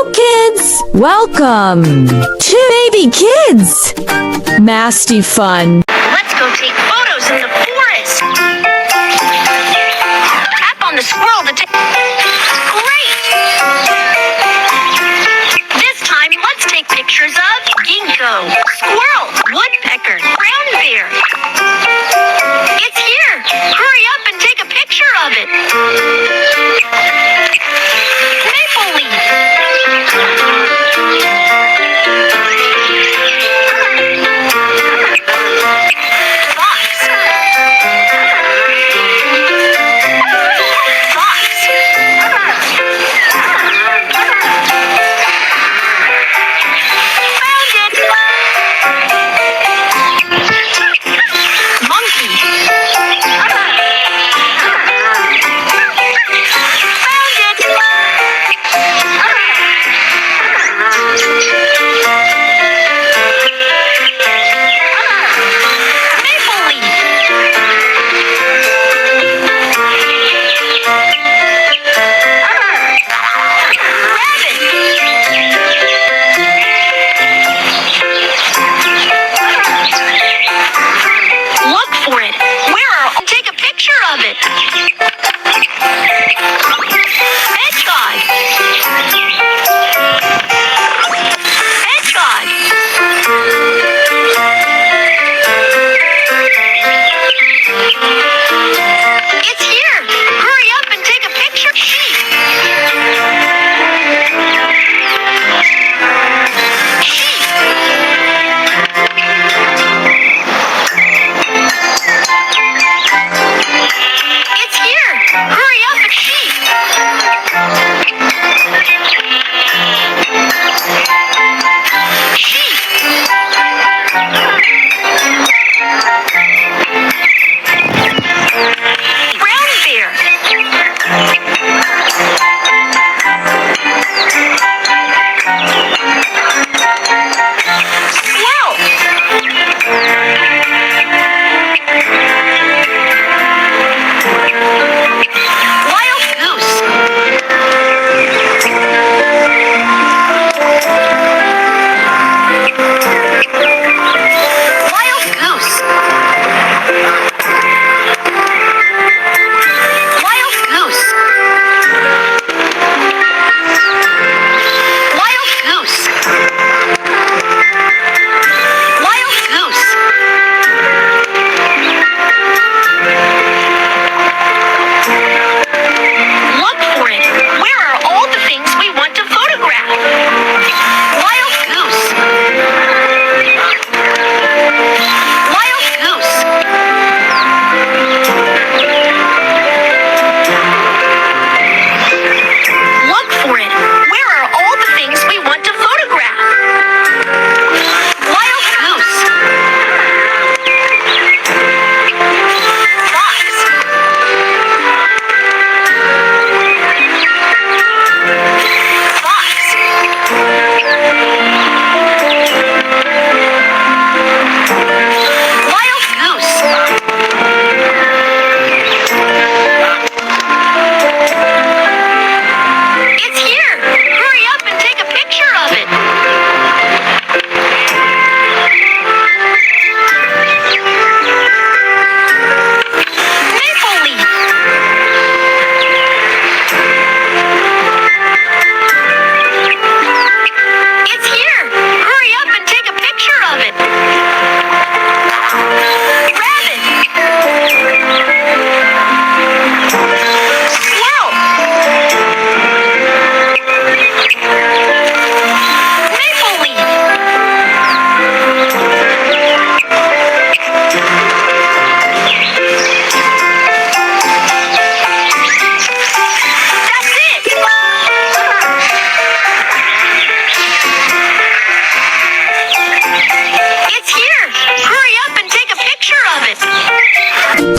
Hello, kids! Welcome to Baby Kids! Masty fun. Let's go take photos in the forest. Tap on the squirrel to take... Great! This time, let's take pictures of ginkgo, squirrel, woodpecker, brown bear. It's here! Hurry up and take a picture of it. Maple leaf.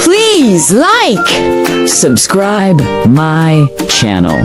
Please like, subscribe my channel.